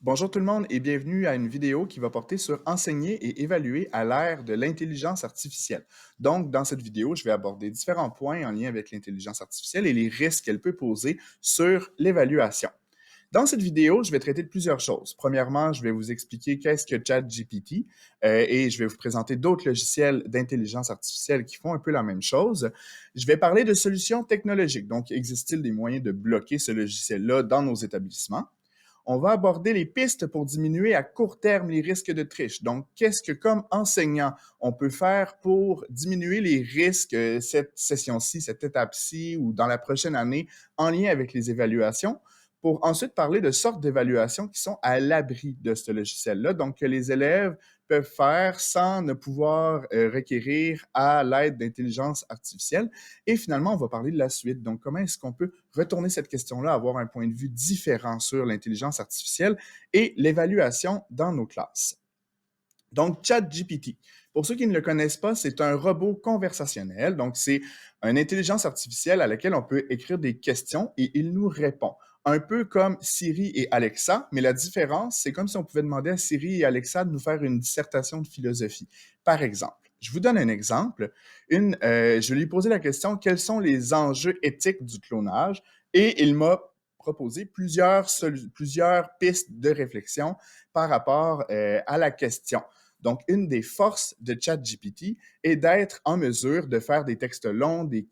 Bonjour tout le monde et bienvenue à une vidéo qui va porter sur enseigner et évaluer à l'ère de l'intelligence artificielle. Donc, dans cette vidéo, je vais aborder différents points en lien avec l'intelligence artificielle et les risques qu'elle peut poser sur l'évaluation. Dans cette vidéo, je vais traiter de plusieurs choses. Premièrement, je vais vous expliquer qu'est-ce que ChatGPT et je vais vous présenter d'autres logiciels d'intelligence artificielle qui font un peu la même chose. Je vais parler de solutions technologiques. Donc, existe-t-il des moyens de bloquer ce logiciel-là dans nos établissements? On va aborder les pistes pour diminuer à court terme les risques de triche. Donc, qu'est-ce que, comme enseignant, on peut faire pour diminuer les risques cette session-ci, cette étape-ci ou dans la prochaine année en lien avec les évaluations? Pour ensuite parler de sortes d'évaluations qui sont à l'abri de ce logiciel-là, donc que les élèves peuvent faire sans ne pouvoir requérir à l'aide d'intelligence artificielle. Et finalement, on va parler de la suite. Donc, comment est-ce qu'on peut retourner cette question-là, avoir un point de vue différent sur l'intelligence artificielle et l'évaluation dans nos classes? Donc, ChatGPT. Pour ceux qui ne le connaissent pas, c'est un robot conversationnel. Donc, c'est une intelligence artificielle à laquelle on peut écrire des questions et il nous répond. Un peu comme Siri et Alexa, mais la différence, c'est comme si on pouvait demander à Siri et Alexa de nous faire une dissertation de philosophie. Par exemple, je vous donne un exemple. Je lui ai posé la question, quels sont les enjeux éthiques du clonage? Et il m'a proposé plusieurs pistes de réflexion par rapport à la question. Donc, une des forces de ChatGPT est d'être en mesure de faire des textes longs, des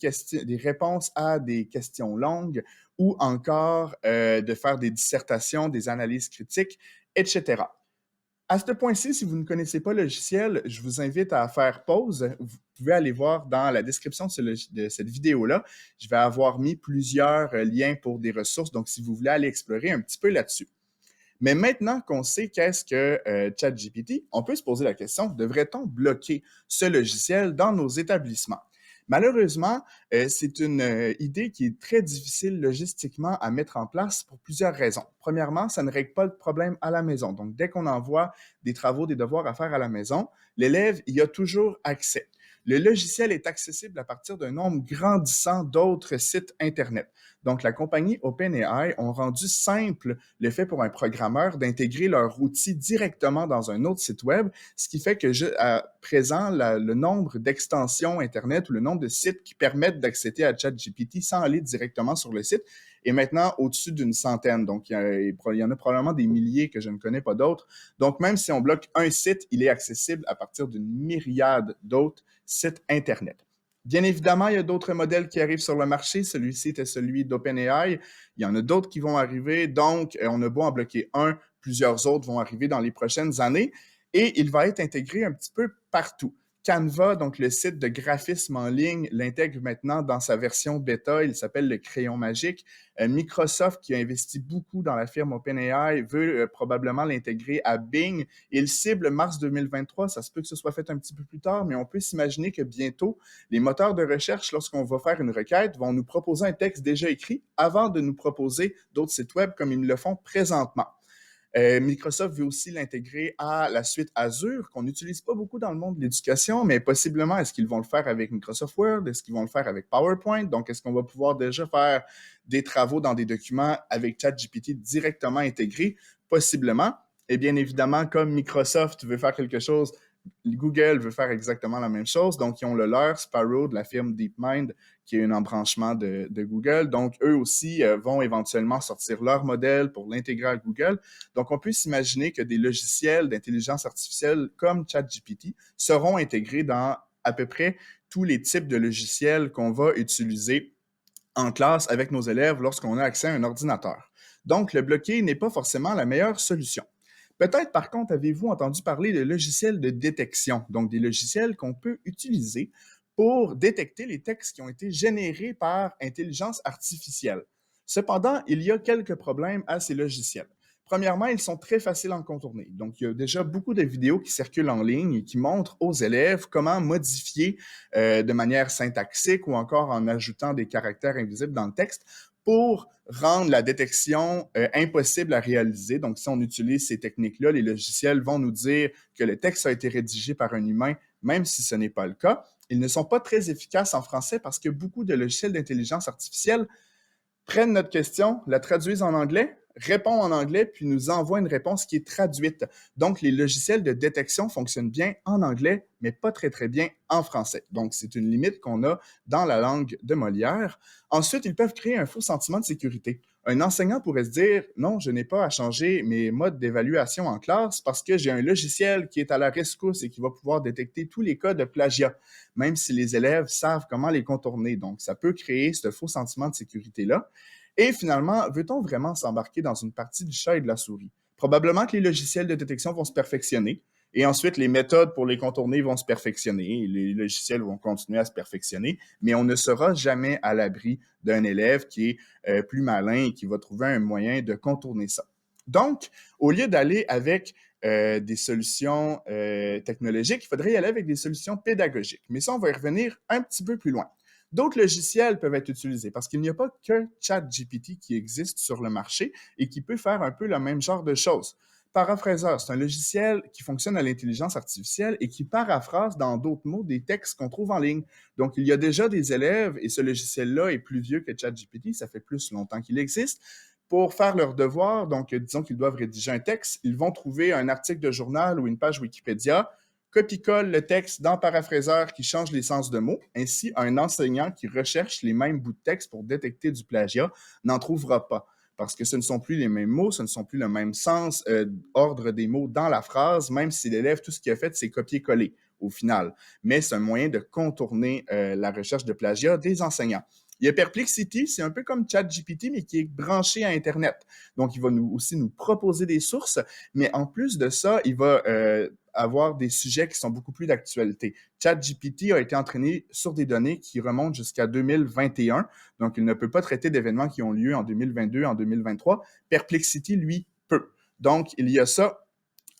réponses à des questions longues ou encore de faire des dissertations, des analyses critiques, etc. À ce point-ci, si vous ne connaissez pas le logiciel, je vous invite à faire pause. Vous pouvez aller voir dans la description de cette vidéo-là. Je vais avoir mis plusieurs liens pour des ressources. Donc, si vous voulez aller explorer un petit peu là-dessus. Mais maintenant qu'on sait qu'est-ce que ChatGPT, on peut se poser la question, devrait-on bloquer ce logiciel dans nos établissements? Malheureusement, c'est une idée qui est très difficile logistiquement à mettre en place pour plusieurs raisons. Premièrement, ça ne règle pas le problème à la maison. Donc, dès qu'on envoie des travaux, des devoirs à faire à la maison, l'élève y a toujours accès. Le logiciel est accessible à partir d'un nombre grandissant d'autres sites Internet. Donc, la compagnie OpenAI ont rendu simple le fait pour un programmeur d'intégrer leur outil directement dans un autre site web, ce qui fait que à présent, le nombre d'extensions Internet ou le nombre de sites qui permettent d'accéder à ChatGPT sans aller directement sur le site est maintenant au-dessus d'une centaine. Donc, il y en a probablement des milliers que je ne connais pas d'autres. Donc, même si on bloque un site, il est accessible à partir d'une myriade d'autres sites Internet. Bien évidemment, il y a d'autres modèles qui arrivent sur le marché. Celui-ci était celui d'OpenAI. Il y en a d'autres qui vont arriver. Donc, on a beau en bloquer un, plusieurs autres vont arriver dans les prochaines années. Et il va être intégré un petit peu partout. Canva, donc le site de graphisme en ligne, l'intègre maintenant dans sa version bêta. Il s'appelle le crayon magique. Microsoft, qui a investi beaucoup dans la firme OpenAI, veut probablement l'intégrer à Bing. Il cible mars 2023. Ça se peut que ce soit fait un petit peu plus tard, mais on peut s'imaginer que bientôt, les moteurs de recherche, lorsqu'on va faire une requête, vont nous proposer un texte déjà écrit avant de nous proposer d'autres sites web comme ils le font présentement. Microsoft veut aussi l'intégrer à la suite Azure, qu'on n'utilise pas beaucoup dans le monde de l'éducation, mais possiblement, est-ce qu'ils vont le faire avec Microsoft Word? Est-ce qu'ils vont le faire avec PowerPoint? Donc, est-ce qu'on va pouvoir déjà faire des travaux dans des documents avec ChatGPT directement intégré? Possiblement. Et bien évidemment, comme Microsoft veut faire quelque chose, Google veut faire exactement la même chose. Donc, ils ont le leur, Sparrow, de la firme DeepMind, qui est un embranchement de Google. Donc, eux aussi vont éventuellement sortir leur modèle pour l'intégrer à Google. Donc, on peut s'imaginer que des logiciels d'intelligence artificielle comme ChatGPT seront intégrés dans à peu près tous les types de logiciels qu'on va utiliser en classe avec nos élèves lorsqu'on a accès à un ordinateur. Donc, le bloquer n'est pas forcément la meilleure solution. Peut-être, par contre, avez-vous entendu parler de logiciels de détection, donc des logiciels qu'on peut utiliser pour détecter les textes qui ont été générés par intelligence artificielle. Cependant, il y a quelques problèmes à ces logiciels. Premièrement, ils sont très faciles à contourner. Donc, il y a déjà beaucoup de vidéos qui circulent en ligne et qui montrent aux élèves comment modifier de manière syntaxique ou encore en ajoutant des caractères invisibles dans le texte pour rendre la détection impossible à réaliser. Donc, si on utilise ces techniques-là, les logiciels vont nous dire que le texte a été rédigé par un humain, même si ce n'est pas le cas. Ils ne sont pas très efficaces en français parce que beaucoup de logiciels d'intelligence artificielle prennent notre question, la traduisent en anglais, répond en anglais, puis nous envoie une réponse qui est traduite. Donc, les logiciels de détection fonctionnent bien en anglais, mais pas très, très bien en français. Donc, c'est une limite qu'on a dans la langue de Molière. Ensuite, ils peuvent créer un faux sentiment de sécurité. Un enseignant pourrait se dire, non, je n'ai pas à changer mes modes d'évaluation en classe parce que j'ai un logiciel qui est à la rescousse et qui va pouvoir détecter tous les cas de plagiat, même si les élèves savent comment les contourner. Donc, ça peut créer ce faux sentiment de sécurité-là. Et finalement, veut-on vraiment s'embarquer dans une partie du chat et de la souris? Probablement que les logiciels de détection vont se perfectionner et ensuite les méthodes pour les contourner vont se perfectionner et les logiciels vont continuer à se perfectionner, mais on ne sera jamais à l'abri d'un élève qui est plus malin et qui va trouver un moyen de contourner ça. Donc, au lieu d'aller avec des solutions technologiques, il faudrait y aller avec des solutions pédagogiques. Mais ça, on va y revenir un petit peu plus loin. D'autres logiciels peuvent être utilisés parce qu'il n'y a pas qu'un ChatGPT qui existe sur le marché et qui peut faire un peu le même genre de choses. Paraphraseur, c'est un logiciel qui fonctionne à l'intelligence artificielle et qui paraphrase dans d'autres mots des textes qu'on trouve en ligne. Donc, il y a déjà des élèves, et ce logiciel-là est plus vieux que ChatGPT, ça fait plus longtemps qu'il existe, pour faire leur devoir, donc disons qu'ils doivent rédiger un texte, ils vont trouver un article de journal ou une page Wikipédia, copie-colle le texte dans Paraphraseur qui change les sens de mots. Ainsi, un enseignant qui recherche les mêmes bouts de texte pour détecter du plagiat n'en trouvera pas. Parce que ce ne sont plus les mêmes mots, ce ne sont plus le même sens, ordre des mots dans la phrase, même si l'élève, tout ce qu'il a fait, c'est copier-coller au final. Mais c'est un moyen de contourner la recherche de plagiat des enseignants. Il y a Perplexity, c'est un peu comme ChatGPT, mais qui est branché à Internet. Donc, il va aussi nous proposer des sources, mais en plus de ça, il va avoir des sujets qui sont beaucoup plus d'actualité. ChatGPT a été entraîné sur des données qui remontent jusqu'à 2021, donc il ne peut pas traiter d'événements qui ont lieu en 2022, en 2023. Perplexity, lui, peut. Donc, il y a ça.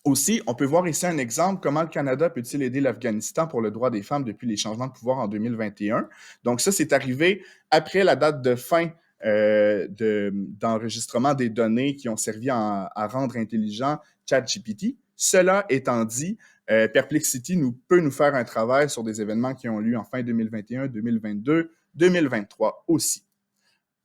Aussi, on peut voir ici un exemple comment le Canada peut-il aider l'Afghanistan pour le droit des femmes depuis les changements de pouvoir en 2021. Donc ça, c'est arrivé après la date de fin d'enregistrement des données qui ont servi à rendre intelligent ChatGPT. Cela étant dit, Perplexity peut nous faire un travail sur des événements qui ont lieu en fin 2021, 2022, 2023 aussi.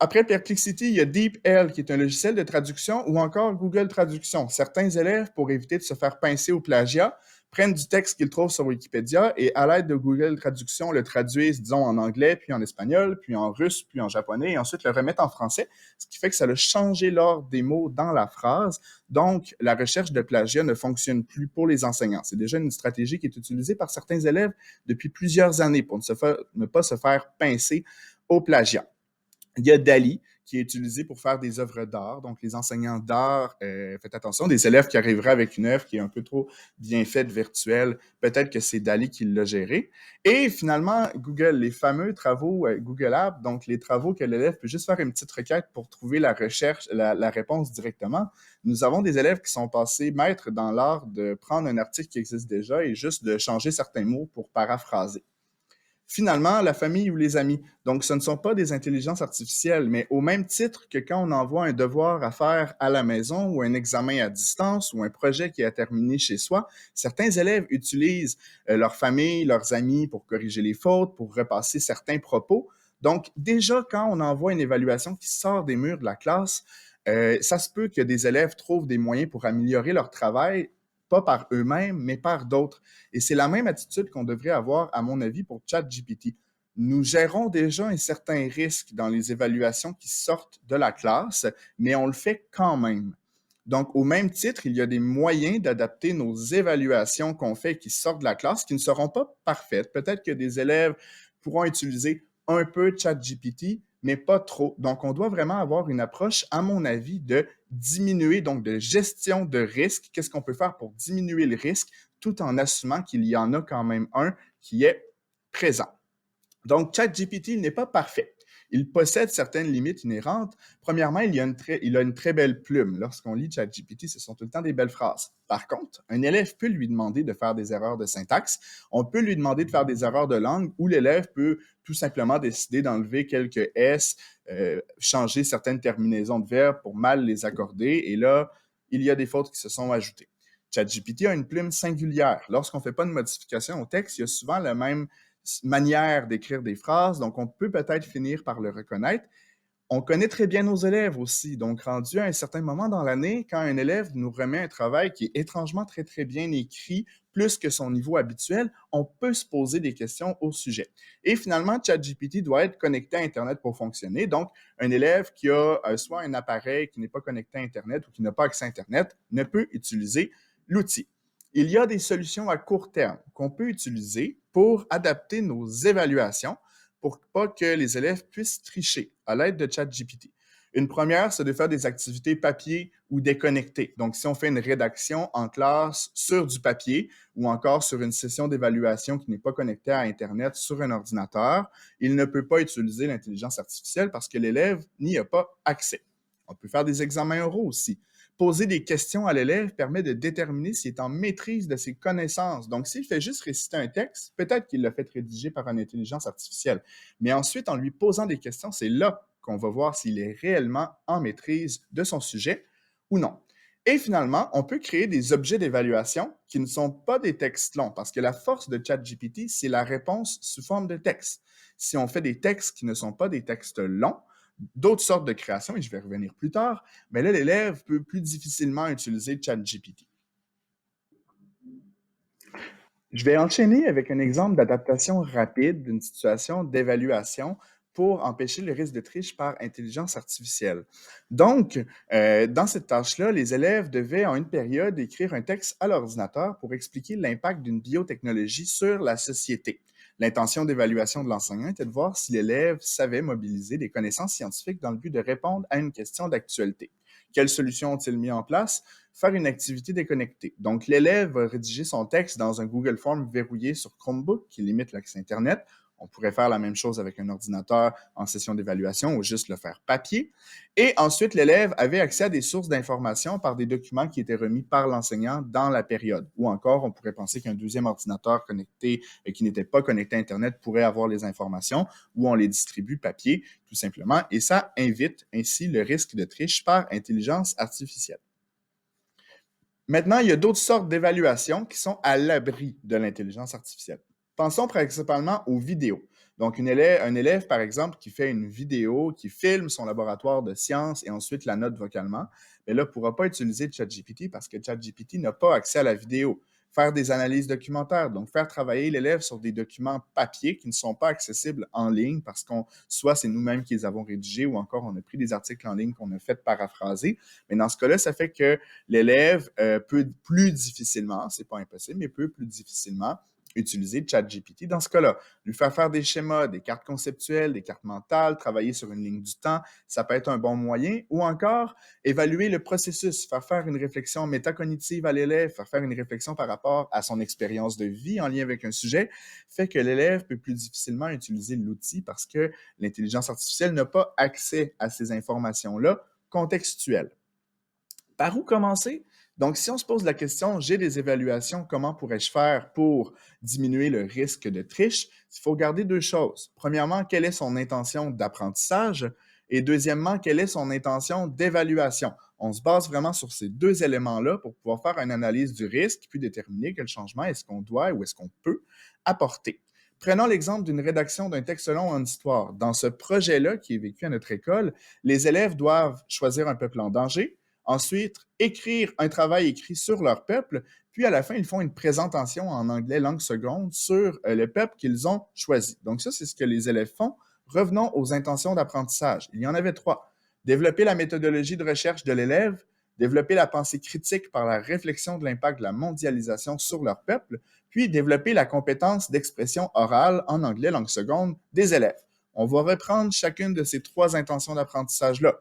Après Perplexity, il y a DeepL, qui est un logiciel de traduction, ou encore Google Traduction. Certains élèves, pour éviter de se faire pincer au plagiat, prennent du texte qu'ils trouvent sur Wikipédia et à l'aide de Google Traduction, le traduisent, disons, en anglais, puis en espagnol, puis en russe, puis en japonais, et ensuite le remettent en français, ce qui fait que ça a changé l'ordre des mots dans la phrase. Donc, la recherche de plagiat ne fonctionne plus pour les enseignants. C'est déjà une stratégie qui est utilisée par certains élèves depuis plusieurs années pour ne pas se faire pincer au plagiat. Il y a DALL-E qui est utilisé pour faire des œuvres d'art. Donc, les enseignants d'art, faites attention, des élèves qui arriveraient avec une œuvre qui est un peu trop bien faite, virtuelle, peut-être que c'est DALL-E qui l'a géré. Et finalement, Google, les fameux travaux Google Apps, donc les travaux que l'élève peut juste faire une petite requête pour trouver la recherche, la réponse directement. Nous avons des élèves qui sont passés maîtres dans l'art de prendre un article qui existe déjà et juste de changer certains mots pour paraphraser. Finalement, la famille ou les amis. Donc, ce ne sont pas des intelligences artificielles, mais au même titre que quand on envoie un devoir à faire à la maison ou un examen à distance ou un projet qui est à terminer chez soi, certains élèves utilisent leur famille, leurs amis pour corriger les fautes, pour repasser certains propos. Donc, déjà, quand on envoie une évaluation qui sort des murs de la classe, ça se peut que des élèves trouvent des moyens pour améliorer leur travail, pas par eux-mêmes, mais par d'autres. Et c'est la même attitude qu'on devrait avoir, à mon avis, pour ChatGPT. Nous gérons déjà un certain risque dans les évaluations qui sortent de la classe, mais on le fait quand même. Donc, au même titre, il y a des moyens d'adapter nos évaluations qu'on fait qui sortent de la classe, qui ne seront pas parfaites. Peut-être que des élèves pourront utiliser un peu ChatGPT, mais pas trop. Donc, on doit vraiment avoir une approche, à mon avis, de diminuer, donc de gestion de risque. Qu'est-ce qu'on peut faire pour diminuer le risque tout en assumant qu'il y en a quand même un qui est présent. Donc, ChatGPT n'est pas parfait. Il possède certaines limites inhérentes. Premièrement, il a une très belle plume. Lorsqu'on lit ChatGPT, ce sont tout le temps des belles phrases. Par contre, un élève peut lui demander de faire des erreurs de syntaxe. On peut lui demander de faire des erreurs de langue ou l'élève peut tout simplement décider d'enlever quelques S, changer certaines terminaisons de verbes pour mal les accorder. Et là, il y a des fautes qui se sont ajoutées. ChatGPT a une plume singulière. Lorsqu'on ne fait pas de modification au texte, il y a souvent la même manière d'écrire des phrases, donc on peut peut-être finir par le reconnaître. On connaît très bien nos élèves aussi. Donc, rendu à un certain moment dans l'année, quand un élève nous remet un travail qui est étrangement très, très bien écrit, plus que son niveau habituel, on peut se poser des questions au sujet. Et finalement, ChatGPT doit être connecté à Internet pour fonctionner. Donc, un élève qui a soit un appareil qui n'est pas connecté à Internet ou qui n'a pas accès à Internet ne peut utiliser l'outil. Il y a des solutions à court terme qu'on peut utiliser pour adapter nos évaluations pour pas que les élèves puissent tricher à l'aide de ChatGPT. Une première, c'est de faire des activités papier ou déconnectées. Donc, si on fait une rédaction en classe sur du papier ou encore sur une session d'évaluation qui n'est pas connectée à Internet sur un ordinateur, il ne peut pas utiliser l'intelligence artificielle parce que l'élève n'y a pas accès. On peut faire des examens oraux aussi. Poser des questions à l'élève permet de déterminer s'il est en maîtrise de ses connaissances. Donc, s'il fait juste réciter un texte, peut-être qu'il l'a fait rédiger par une intelligence artificielle. Mais ensuite, en lui posant des questions, c'est là qu'on va voir s'il est réellement en maîtrise de son sujet ou non. Et finalement, on peut créer des objets d'évaluation qui ne sont pas des textes longs, parce que la force de ChatGPT, c'est la réponse sous forme de texte. Si on fait des textes qui ne sont pas des textes longs, d'autres sortes de créations, et je vais revenir plus tard, mais là, l'élève peut plus difficilement utiliser ChatGPT. Je vais enchaîner avec un exemple d'adaptation rapide d'une situation d'évaluation pour empêcher le risque de triche par intelligence artificielle. Donc, dans cette tâche-là, les élèves devaient en une période écrire un texte à l'ordinateur pour expliquer l'impact d'une biotechnologie sur la société. L'intention d'évaluation de l'enseignant était de voir si l'élève savait mobiliser des connaissances scientifiques dans le but de répondre à une question d'actualité. Quelles solutions ont-ils mis en place? Faire une activité déconnectée. Donc, l'élève va rédiger son texte dans un Google Form verrouillé sur Chromebook qui limite l'accès Internet. On pourrait faire la même chose avec un ordinateur en session d'évaluation ou juste le faire papier. Et ensuite, l'élève avait accès à des sources d'informations par des documents qui étaient remis par l'enseignant dans la période. Ou encore, on pourrait penser qu'un deuxième ordinateur connecté et qui n'était pas connecté à Internet pourrait avoir les informations ou on les distribue papier, tout simplement. Et ça invite ainsi le risque de triche par intelligence artificielle. Maintenant, il y a d'autres sortes d'évaluations qui sont à l'abri de l'intelligence artificielle. Pensons principalement aux vidéos. Donc, un élève, par exemple, qui fait une vidéo, qui filme son laboratoire de sciences et ensuite la note vocalement, mais là, ne pourra pas utiliser ChatGPT parce que ChatGPT n'a pas accès à la vidéo. Faire des analyses documentaires, donc faire travailler l'élève sur des documents papier qui ne sont pas accessibles en ligne parce qu'on soit c'est nous-mêmes qui les avons rédigés ou encore on a pris des articles en ligne qu'on a fait paraphraser. Mais dans ce cas-là, ça fait que l'élève peut plus difficilement, c'est pas impossible, mais peut plus difficilement utiliser ChatGPT dans ce cas-là. Lui faire des schémas, des cartes conceptuelles, des cartes mentales, travailler sur une ligne du temps, ça peut être un bon moyen. Ou encore, évaluer le processus, faire une réflexion métacognitive à l'élève, faire une réflexion par rapport à son expérience de vie en lien avec un sujet, fait que l'élève peut plus difficilement utiliser l'outil parce que l'intelligence artificielle n'a pas accès à ces informations-là contextuelles. Par où commencer? Donc, si on se pose la question, j'ai des évaluations, comment pourrais-je faire pour diminuer le risque de triche? Il faut garder deux choses. Premièrement, quelle est son intention d'apprentissage? Et deuxièmement, quelle est son intention d'évaluation? On se base vraiment sur ces deux éléments-là pour pouvoir faire une analyse du risque, puis déterminer quel changement est-ce qu'on doit ou est-ce qu'on peut apporter. Prenons l'exemple d'une rédaction d'un texte long en histoire. Dans ce projet-là qui est vécu à notre école, les élèves doivent choisir un peuple en danger, ensuite écrire un travail écrit sur leur peuple, puis à la fin, ils font une présentation en anglais langue seconde sur le peuple qu'ils ont choisi. Donc ça, c'est ce que les élèves font. Revenons aux intentions d'apprentissage. Il y en avait trois. Développer la méthodologie de recherche de l'élève, développer la pensée critique par la réflexion de l'impact de la mondialisation sur leur peuple, puis développer la compétence d'expression orale en anglais langue seconde des élèves. On va reprendre chacune de ces trois intentions d'apprentissage-là.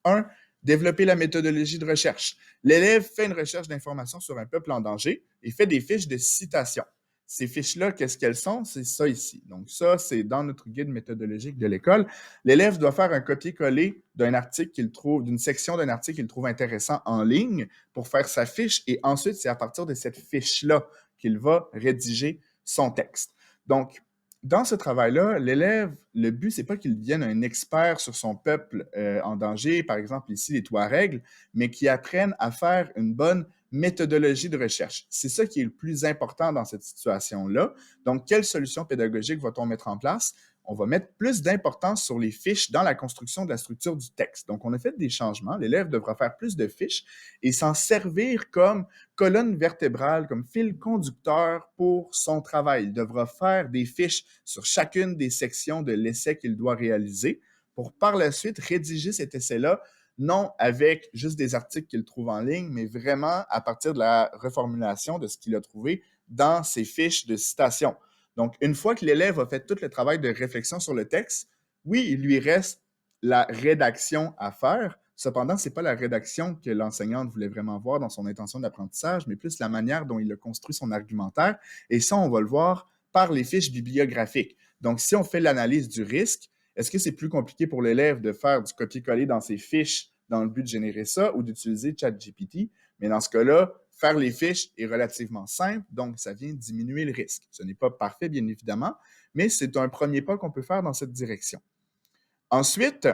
Un, développer la méthodologie de recherche. L'élève fait une recherche d'informations sur un peuple en danger et fait des fiches de citation. Ces fiches-là, qu'est-ce qu'elles sont? C'est ça ici. Donc ça, c'est dans notre guide méthodologique de l'école. L'élève doit faire un copier-coller d'un article qu'il trouve, d'une section d'un article qu'il trouve intéressant en ligne pour faire sa fiche et ensuite, c'est à partir de cette fiche-là qu'il va rédiger son texte. Donc, dans ce travail-là, l'élève, le but, c'est pas qu'il devienne un expert sur son peuple en danger, par exemple ici les Touaregs, mais qu'il apprenne à faire une bonne méthodologie de recherche. C'est ça qui est le plus important dans cette situation-là. Donc, quelle solution pédagogique va-t-on mettre en place? on va mettre plus d'importance sur les fiches dans la construction de la structure du texte. Donc, on a fait des changements. L'élève devra faire plus de fiches et s'en servir comme colonne vertébrale, comme fil conducteur pour son travail. Il devra faire des fiches sur chacune des sections de l'essai qu'il doit réaliser pour par la suite rédiger cet essai-là, non avec juste des articles qu'il trouve en ligne, mais vraiment à partir de la reformulation de ce qu'il a trouvé dans ses fiches de citation. Donc, une fois que l'élève a fait tout le travail de réflexion sur le texte, oui, il lui reste la rédaction à faire. Cependant, ce n'est pas la rédaction que l'enseignante voulait vraiment voir dans son intention d'apprentissage, mais plus la manière dont il a construit son argumentaire. Et ça, on va le voir par les fiches bibliographiques. Donc, si on fait l'analyse du risque, est-ce que c'est plus compliqué pour l'élève de faire du copier-coller dans ses fiches dans le but de générer ça ou d'utiliser ChatGPT? Mais dans ce cas-là, faire les fiches est relativement simple, donc ça vient diminuer le risque. Ce n'est pas parfait, bien évidemment, mais c'est un premier pas qu'on peut faire dans cette direction. Ensuite,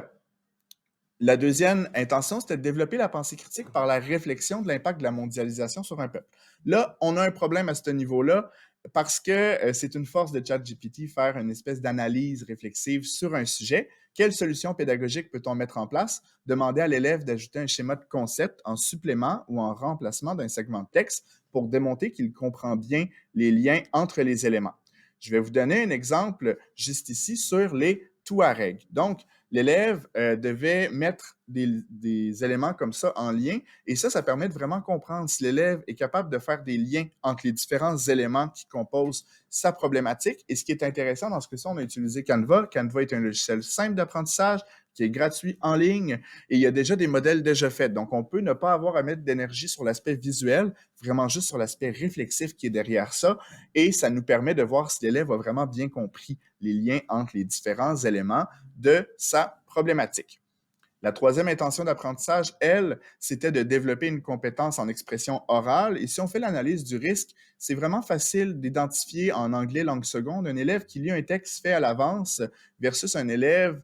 la deuxième intention, c'était de développer la pensée critique par la réflexion de l'impact de la mondialisation sur un peuple. Là, on a un problème à ce niveau-là parce que c'est une force de ChatGPT faire une espèce d'analyse réflexive sur un sujet. Quelle solution pédagogique peut-on mettre en place? Demander à l'élève d'ajouter un schéma de concept en supplément ou en remplacement d'un segment de texte pour démontrer qu'il comprend bien les liens entre les éléments. Je vais vous donner un exemple juste ici sur les Touaregs. Donc, l'élève devait mettre des éléments comme ça en lien et ça permet de vraiment comprendre si l'élève est capable de faire des liens entre les différents éléments qui composent sa problématique. Et ce qui est intéressant dans ce cas-ci, on a utilisé Canva. Canva est un logiciel simple d'apprentissage qui est gratuit en ligne et il y a déjà des modèles déjà faits. Donc, on peut ne pas avoir à mettre d'énergie sur l'aspect visuel, vraiment juste sur l'aspect réflexif qui est derrière ça et ça nous permet de voir si l'élève a vraiment bien compris les liens entre les différents éléments de sa problématique. La troisième intention d'apprentissage, elle, c'était de développer une compétence en expression orale. Et si on fait l'analyse du risque, c'est vraiment facile d'identifier en anglais langue seconde un élève qui lit un texte fait à l'avance versus un élève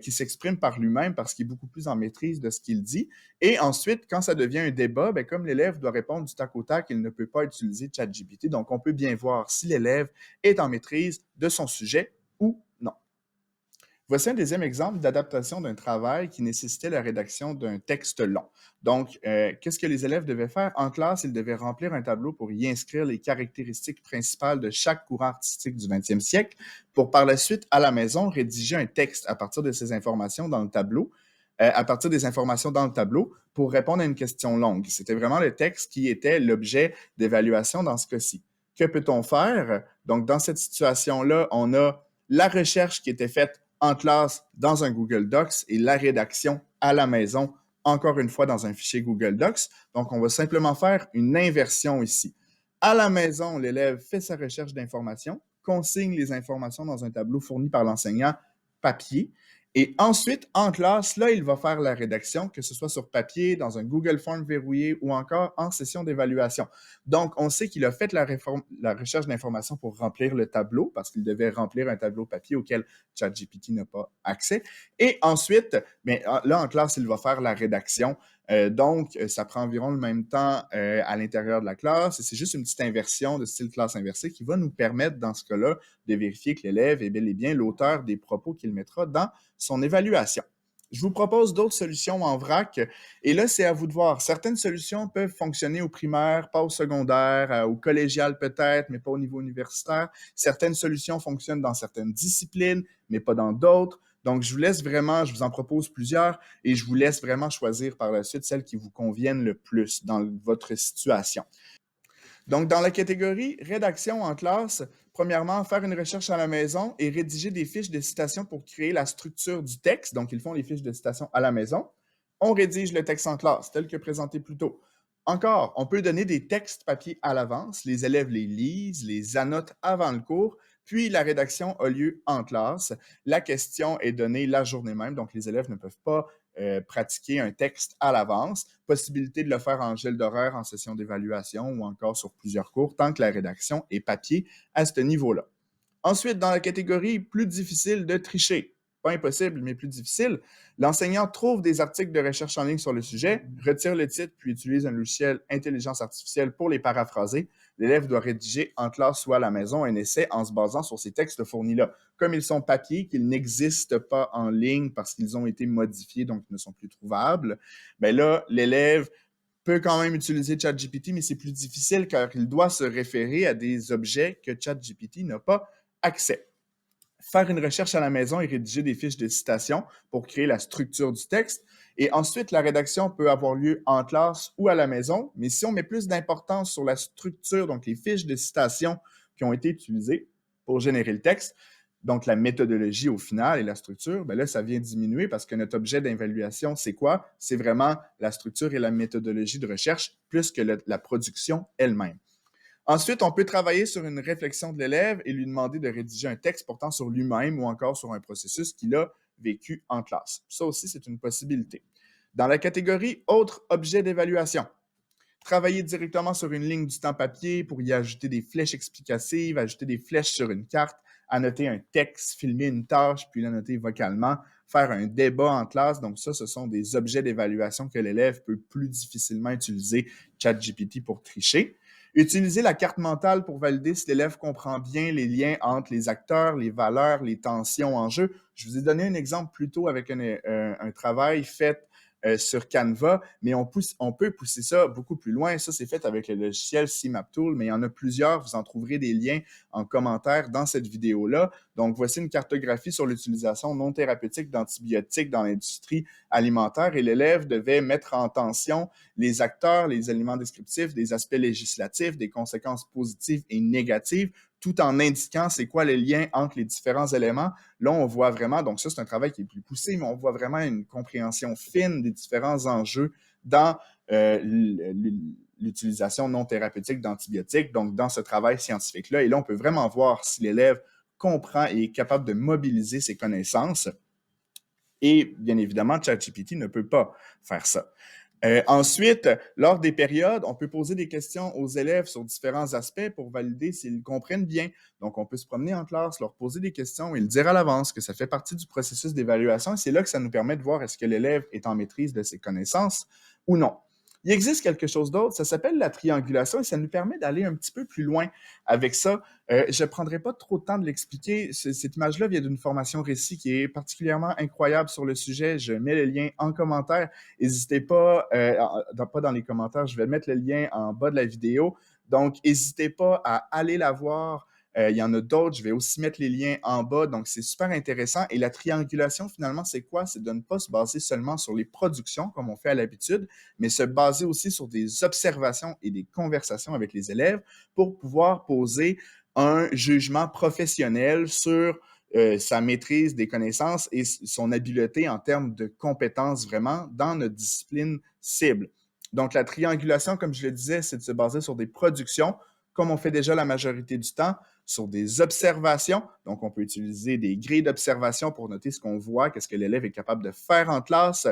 qui s'exprime par lui-même parce qu'il est beaucoup plus en maîtrise de ce qu'il dit. Et ensuite, quand ça devient un débat, bien, comme l'élève doit répondre du tac au tac, il ne peut pas utiliser ChatGPT. Donc, on peut bien voir si l'élève est en maîtrise de son sujet ou non. Voici un deuxième exemple d'adaptation d'un travail qui nécessitait la rédaction d'un texte long. Donc, qu'est-ce que les élèves devaient faire? En classe, ils devaient remplir un tableau pour y inscrire les caractéristiques principales de chaque courant artistique du 20e siècle, pour par la suite, à la maison, rédiger un texte à partir de ces informations dans le tableau, à partir des informations dans le tableau, pour répondre à une question longue. C'était vraiment le texte qui était l'objet d'évaluation dans ce cas-ci. Que peut-on faire? Donc, dans cette situation-là, on a la recherche qui était faite en classe dans un Google Docs et la rédaction à la maison, encore une fois, dans un fichier Google Docs. Donc, on va simplement faire une inversion ici. À la maison, l'élève fait sa recherche d'informations, consigne les informations dans un tableau fourni par l'enseignant papier. Et ensuite, en classe, là, il va faire la rédaction, que ce soit sur papier, dans un Google Form verrouillé ou encore en session d'évaluation. Donc, on sait qu'il a fait la recherche d'informations pour remplir le tableau, parce qu'il devait remplir un tableau papier auquel ChatGPT n'a pas accès. Et ensuite, bien, là, en classe, il va faire la rédaction. Donc, ça prend environ le même temps à l'intérieur de la classe. C'est juste une petite inversion de style classe inversée qui va nous permettre, dans ce cas-là, de vérifier que l'élève est bel et bien l'auteur des propos qu'il mettra dans son évaluation. Je vous propose d'autres solutions en vrac. Et là, c'est à vous de voir. Certaines solutions peuvent fonctionner au primaire, pas au secondaire, au collégial peut-être, mais pas au niveau universitaire. Certaines solutions fonctionnent dans certaines disciplines, mais pas dans d'autres. Donc, je vous laisse vraiment, je vous en propose plusieurs et je vous laisse vraiment choisir par la suite celles qui vous conviennent le plus dans votre situation. Donc, dans la catégorie rédaction en classe, premièrement, faire une recherche à la maison et rédiger des fiches de citation pour créer la structure du texte. Donc, ils font les fiches de citation à la maison. On rédige le texte en classe, tel que présenté plus tôt. Encore, on peut donner des textes papier à l'avance. Les élèves les lisent, les annotent avant le cours, puis la rédaction a lieu en classe. La question est donnée la journée même, donc les élèves ne peuvent pas pratiquer un texte à l'avance. Possibilité de le faire en gel d'horaire, en session d'évaluation ou encore sur plusieurs cours, tant que la rédaction est papier à ce niveau-là. Ensuite, dans la catégorie plus difficile de tricher, pas impossible, mais plus difficile. L'enseignant trouve des articles de recherche en ligne sur le sujet, retire le titre, puis utilise un logiciel intelligence artificielle pour les paraphraser. L'élève doit rédiger en classe ou à la maison un essai en se basant sur ces textes fournis-là. Comme ils sont papier, qu'ils n'existent pas en ligne parce qu'ils ont été modifiés, donc ne sont plus trouvables, ben là, l'élève peut quand même utiliser ChatGPT, mais c'est plus difficile car il doit se référer à des objets que ChatGPT n'a pas accès. Faire une recherche à la maison et rédiger des fiches de citation pour créer la structure du texte. Et ensuite, la rédaction peut avoir lieu en classe ou à la maison, mais si on met plus d'importance sur la structure, donc les fiches de citation qui ont été utilisées pour générer le texte, donc la méthodologie au final et la structure, ben là, ça vient diminuer parce que notre objet d'évaluation, c'est quoi? C'est vraiment la structure et la méthodologie de recherche plus que la production elle-même. Ensuite, on peut travailler sur une réflexion de l'élève et lui demander de rédiger un texte portant sur lui-même ou encore sur un processus qu'il a vécu en classe. Ça aussi, c'est une possibilité. Dans la catégorie autres objets d'évaluation, travailler directement sur une ligne du temps papier pour y ajouter des flèches explicatives, ajouter des flèches sur une carte, annoter un texte, filmer une tâche, puis l'annoter vocalement, faire un débat en classe. Donc ça, ce sont des objets d'évaluation que l'élève peut plus difficilement utiliser ChatGPT pour tricher. Utiliser la carte mentale pour valider si l'élève comprend bien les liens entre les acteurs, les valeurs, les tensions en jeu. Je vous ai donné un exemple plus tôt avec un travail fait sur Canva, mais on peut pousser ça beaucoup plus loin. Ça, c'est fait avec le logiciel CMapTool, mais il y en a plusieurs. Vous en trouverez des liens en commentaire dans cette vidéo-là. Donc, voici une cartographie sur l'utilisation non thérapeutique d'antibiotiques dans l'industrie alimentaire et l'élève devait mettre en tension les acteurs, les éléments descriptifs, des aspects législatifs, des conséquences positives et négatives, tout en indiquant c'est quoi le lien entre les différents éléments. Là, on voit vraiment, donc ça, c'est un travail qui est plus poussé, mais on voit vraiment une compréhension fine des différents enjeux dans l'utilisation non thérapeutique d'antibiotiques, donc dans ce travail scientifique-là. Et là, on peut vraiment voir si l'élève comprend et est capable de mobiliser ses connaissances. Et bien évidemment, ChatGPT ne peut pas faire ça. Ensuite, lors des périodes, on peut poser des questions aux élèves sur différents aspects pour valider s'ils comprennent bien. Donc, on peut se promener en classe, leur poser des questions et le dire à l'avance que ça fait partie du processus d'évaluation. Et c'est là que ça nous permet de voir est-ce que l'élève est en maîtrise de ses connaissances ou non. Il existe quelque chose d'autre, ça s'appelle la triangulation et ça nous permet d'aller un petit peu plus loin avec ça. Je ne prendrai pas trop de temps de l'expliquer. Cette image-là vient d'une formation récit qui est particulièrement incroyable sur le sujet. Je mets le lien en commentaire. N'hésitez pas, pas dans les commentaires, je vais mettre le lien en bas de la vidéo. Donc, n'hésitez pas à aller la voir. Il y en a d'autres, je vais aussi mettre les liens en bas, donc c'est super intéressant. Et la triangulation, finalement, c'est quoi? C'est de ne pas se baser seulement sur les productions, comme on fait à l'habitude, mais se baser aussi sur des observations et des conversations avec les élèves pour pouvoir poser un jugement professionnel sur sa maîtrise des connaissances et son habileté en termes de compétences vraiment dans notre discipline cible. Donc, la triangulation, comme je le disais, c'est de se baser sur des productions, comme on fait déjà la majorité du temps, sur des observations. Donc, on peut utiliser des grilles d'observation pour noter ce qu'on voit, qu'est-ce que l'élève est capable de faire en classe.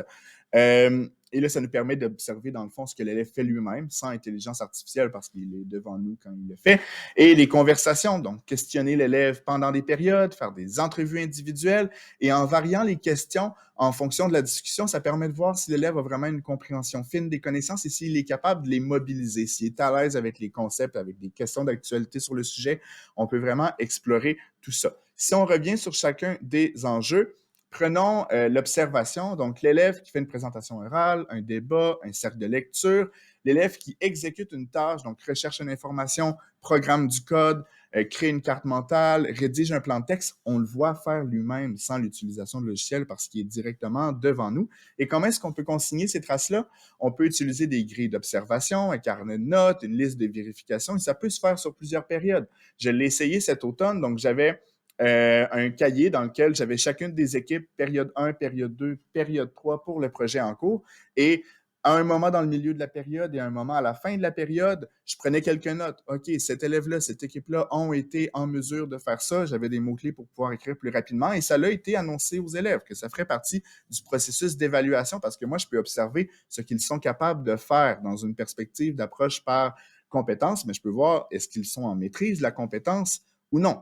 Et là, ça nous permet d'observer, dans le fond, ce que l'élève fait lui-même, sans intelligence artificielle, parce qu'il est devant nous quand il le fait. Et les conversations, donc questionner l'élève pendant des périodes, faire des entrevues individuelles, et en variant les questions en fonction de la discussion, ça permet de voir si l'élève a vraiment une compréhension fine des connaissances et s'il est capable de les mobiliser, s'il est à l'aise avec les concepts, avec des questions d'actualité sur le sujet. On peut vraiment explorer tout ça. Si on revient sur chacun des enjeux, prenons l'observation, donc l'élève qui fait une présentation orale, un débat, un cercle de lecture, l'élève qui exécute une tâche, donc recherche une information, programme du code, crée une carte mentale, rédige un plan de texte, on le voit faire lui-même sans l'utilisation de logiciel parce qu'il est directement devant nous. Et comment est-ce qu'on peut consigner ces traces-là? On peut utiliser des grilles d'observation, un carnet de notes, une liste de vérification, et ça peut se faire sur plusieurs périodes. Je l'ai essayé cet automne, donc j'avais un cahier dans lequel j'avais chacune des équipes, période 1, période 2, période 3 pour le projet en cours. Et à un moment dans le milieu de la période et à un moment à la fin de la période, je prenais quelques notes. OK, cet élève-là, cette équipe-là ont été en mesure de faire ça. J'avais des mots-clés pour pouvoir écrire plus rapidement et ça l'a été annoncé aux élèves que ça ferait partie du processus d'évaluation parce que moi, je peux observer ce qu'ils sont capables de faire dans une perspective d'approche par compétence, mais je peux voir est-ce qu'ils sont en maîtrise de la compétence ou non.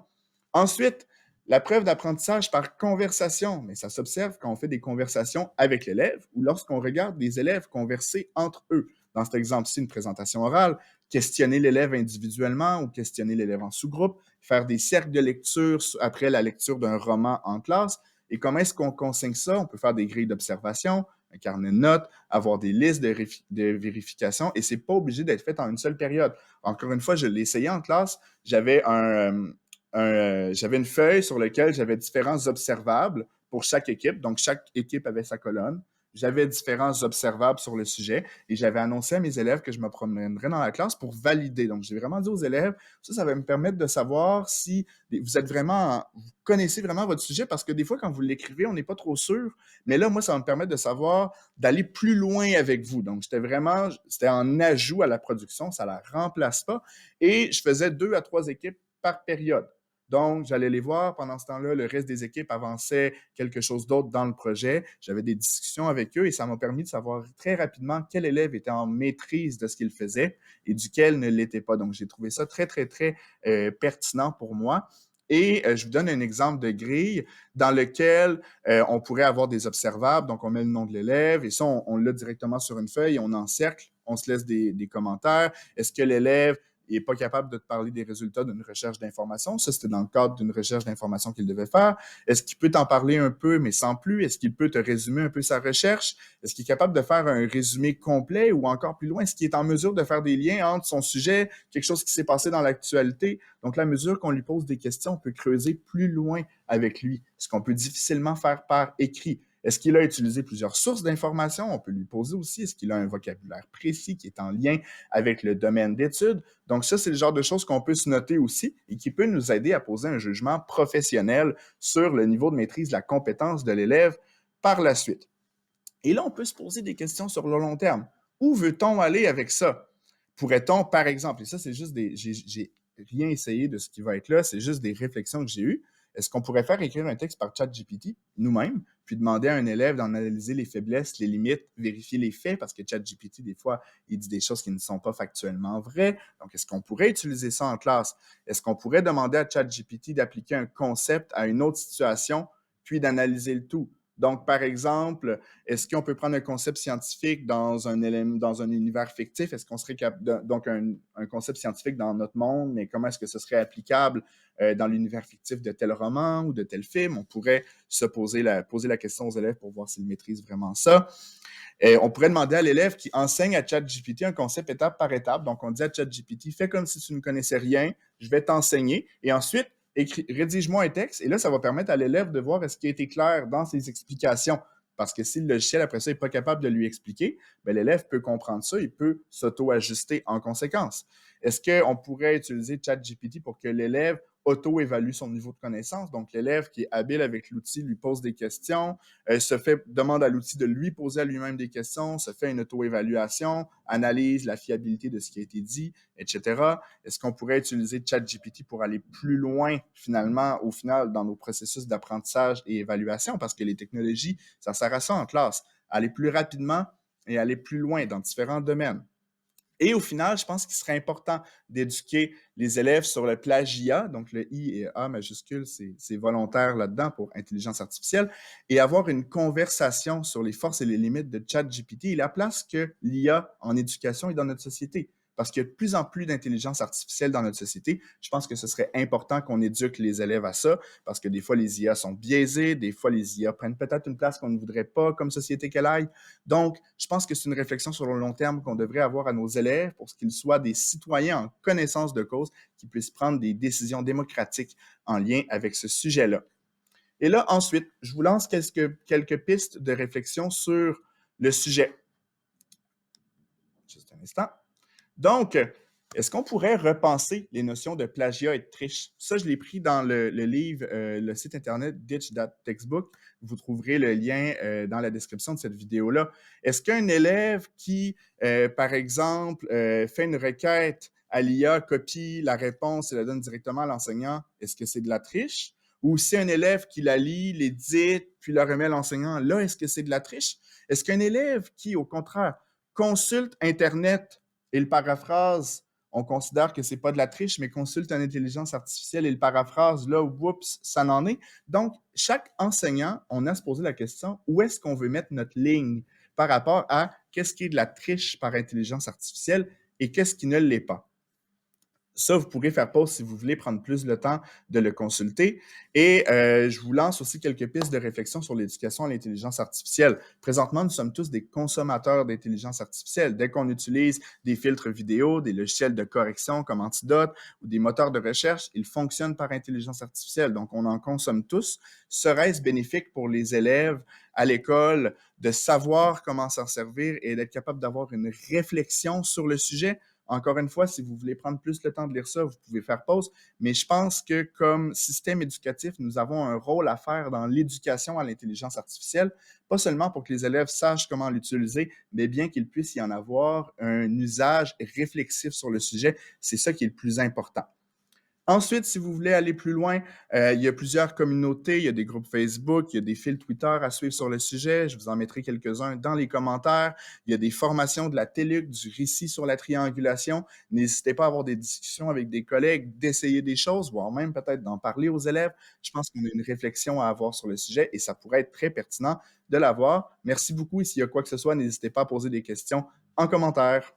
Ensuite, La preuve d'apprentissage par conversation, mais ça s'observe quand on fait des conversations avec l'élève ou lorsqu'on regarde des élèves converser entre eux. Dans cet exemple-ci, une présentation orale, questionner l'élève individuellement ou questionner l'élève en sous-groupe, faire des cercles de lecture après la lecture d'un roman en classe. Et comment est-ce qu'on consigne ça? On peut faire des grilles d'observation, un carnet de notes, avoir des listes de vérification, et c'est pas obligé d'être fait en une seule période. Encore une fois, je l'ai essayé en classe, j'avais une feuille sur laquelle j'avais différents observables pour chaque équipe. Donc, chaque équipe avait sa colonne. J'avais différents observables sur le sujet et j'avais annoncé à mes élèves que je me promènerais dans la classe pour valider. Donc, j'ai vraiment dit aux élèves, ça va me permettre de savoir si vous connaissez vraiment votre sujet parce que des fois, quand vous l'écrivez, on n'est pas trop sûr. Mais là, moi, ça va me permettre de savoir d'aller plus loin avec vous. Donc, c'était en ajout à la production, ça ne la remplace pas. Et je faisais 2 à 3 équipes par période. Donc, j'allais les voir. Pendant ce temps-là, le reste des équipes avançait quelque chose d'autre dans le projet. J'avais des discussions avec eux et ça m'a permis de savoir très rapidement quel élève était en maîtrise de ce qu'il faisait et duquel ne l'était pas. Donc, j'ai trouvé ça très, très, très pertinent pour moi. Et je vous donne un exemple de grille dans lequel on pourrait avoir des observables. Donc, on met le nom de l'élève et ça, on l'a directement sur une feuille, on encercle, on se laisse des commentaires. Est-ce que l'élève il n'est pas capable de te parler des résultats d'une recherche d'information? Ça, c'était dans le cadre d'une recherche d'information qu'il devait faire. Est-ce qu'il peut t'en parler un peu, mais sans plus? Est-ce qu'il peut te résumer un peu sa recherche? Est-ce qu'il est capable de faire un résumé complet ou encore plus loin? Est-ce qu'il est en mesure de faire des liens entre son sujet, quelque chose qui s'est passé dans l'actualité? Donc, la mesure qu'on lui pose des questions, on peut creuser plus loin avec lui, ce qu'on peut difficilement faire par écrit. Est-ce qu'il a utilisé plusieurs sources d'informations? On peut lui poser aussi. Est-ce qu'il a un vocabulaire précis qui est en lien avec le domaine d'études? Donc ça, c'est le genre de choses qu'on peut se noter aussi et qui peut nous aider à poser un jugement professionnel sur le niveau de maîtrise de la compétence de l'élève par la suite. Et là, on peut se poser des questions sur le long terme. Où veut-on aller avec ça? Pourrait-on, par exemple, et ça, c'est juste j'ai rien essayé de ce qui va être là, c'est juste des réflexions que j'ai eues. Est-ce qu'on pourrait faire écrire un texte par ChatGPT nous-mêmes, puis demander à un élève d'en analyser les faiblesses, les limites, vérifier les faits, parce que ChatGPT, des fois, il dit des choses qui ne sont pas factuellement vraies. Donc, est-ce qu'on pourrait utiliser ça en classe? Est-ce qu'on pourrait demander à ChatGPT d'appliquer un concept à une autre situation, puis d'analyser le tout? Donc, par exemple, est-ce qu'on peut prendre un concept scientifique dans un univers fictif? Est-ce qu'on serait capable, donc un concept scientifique dans notre monde, mais comment est-ce que ce serait applicable dans l'univers fictif de tel roman ou de tel film? On pourrait poser la question aux élèves pour voir s'ils maîtrisent vraiment ça. On pourrait demander à l'élève qui enseigne à ChatGPT un concept étape par étape. Donc, on dit à ChatGPT, fais comme si tu ne connaissais rien, je vais t'enseigner. Et ensuite, rédige-moi un texte. Et là, ça va permettre à l'élève de voir est-ce qu'il a été clair dans ses explications. Parce que si le logiciel, après ça, n'est pas capable de lui expliquer, ben, l'élève peut comprendre ça, il peut s'auto-ajuster en conséquence. Est-ce qu'on pourrait utiliser ChatGPT pour que l'élève auto-évalue son niveau de connaissance? Donc, l'élève qui est habile avec l'outil lui pose des questions, demande à l'outil de lui poser à lui-même des questions, se fait une auto-évaluation, analyse la fiabilité de ce qui a été dit, etc. Est-ce qu'on pourrait utiliser ChatGPT pour aller plus loin, finalement, au final, dans nos processus d'apprentissage et évaluation? Parce que les technologies, ça sert à ça en classe, aller plus rapidement et aller plus loin dans différents domaines. Et au final, je pense qu'il serait important d'éduquer les élèves sur le plagiat, donc le I et A majuscule, c'est volontaire là-dedans pour intelligence artificielle, et avoir une conversation sur les forces et les limites de ChatGPT et la place que l'IA en éducation et dans notre société. Parce qu'il y a de plus en plus d'intelligence artificielle dans notre société. Je pense que ce serait important qu'on éduque les élèves à ça, parce que des fois, les IA sont biaisées, des fois, les IA prennent peut-être une place qu'on ne voudrait pas comme société qu'elle aille. Donc, je pense que c'est une réflexion sur le long terme qu'on devrait avoir à nos élèves pour qu'ils soient des citoyens en connaissance de cause qui puissent prendre des décisions démocratiques en lien avec ce sujet-là. Et là, ensuite, je vous lance quelques pistes de réflexion sur le sujet. Juste un instant. Donc, est-ce qu'on pourrait repenser les notions de plagiat et de triche? Ça, je l'ai pris dans le livre, le site internet Ditch.textbook. Vous trouverez le lien dans la description de cette vidéo-là. Est-ce qu'un élève qui, par exemple, fait une requête à l'IA, copie la réponse et la donne directement à l'enseignant, est-ce que c'est de la triche? Ou si un élève qui la lit, l'édite, puis la remet à l'enseignant, là, est-ce que c'est de la triche? Est-ce qu'un élève qui, au contraire, consulte Internet et le paraphrase on considère que c'est pas de la triche, mais consulte une intelligence artificielle et le paraphrase, là, oups, ça n'en est. Donc, chaque enseignant, on a à se poser la question, où est-ce qu'on veut mettre notre ligne par rapport à qu'est-ce qui est de la triche par intelligence artificielle et qu'est-ce qui ne l'est pas. Ça, vous pourrez faire pause si vous voulez prendre plus le temps de le consulter. Et je vous lance aussi quelques pistes de réflexion sur l'éducation à l'intelligence artificielle. Présentement, nous sommes tous des consommateurs d'intelligence artificielle. Dès qu'on utilise des filtres vidéo, des logiciels de correction comme Antidote ou des moteurs de recherche, ils fonctionnent par intelligence artificielle. Donc, on en consomme tous. Serait-ce bénéfique pour les élèves à l'école de savoir comment s'en servir et d'être capable d'avoir une réflexion sur le sujet? Encore une fois, si vous voulez prendre plus le temps de lire ça, vous pouvez faire pause. Mais je pense que comme système éducatif, nous avons un rôle à faire dans l'éducation à l'intelligence artificielle, pas seulement pour que les élèves sachent comment l'utiliser, mais bien qu'ils puissent y en avoir un usage réflexif sur le sujet. C'est ça qui est le plus important. Ensuite, si vous voulez aller plus loin, il y a plusieurs communautés, il y a des groupes Facebook, il y a des fils Twitter à suivre sur le sujet. Je vous en mettrai quelques-uns dans les commentaires. Il y a des formations de la TELUC, du récit sur la triangulation. N'hésitez pas à avoir des discussions avec des collègues, d'essayer des choses, voire même peut-être d'en parler aux élèves. Je pense qu'on a une réflexion à avoir sur le sujet et ça pourrait être très pertinent de l'avoir. Merci beaucoup et s'il y a quoi que ce soit, n'hésitez pas à poser des questions en commentaire.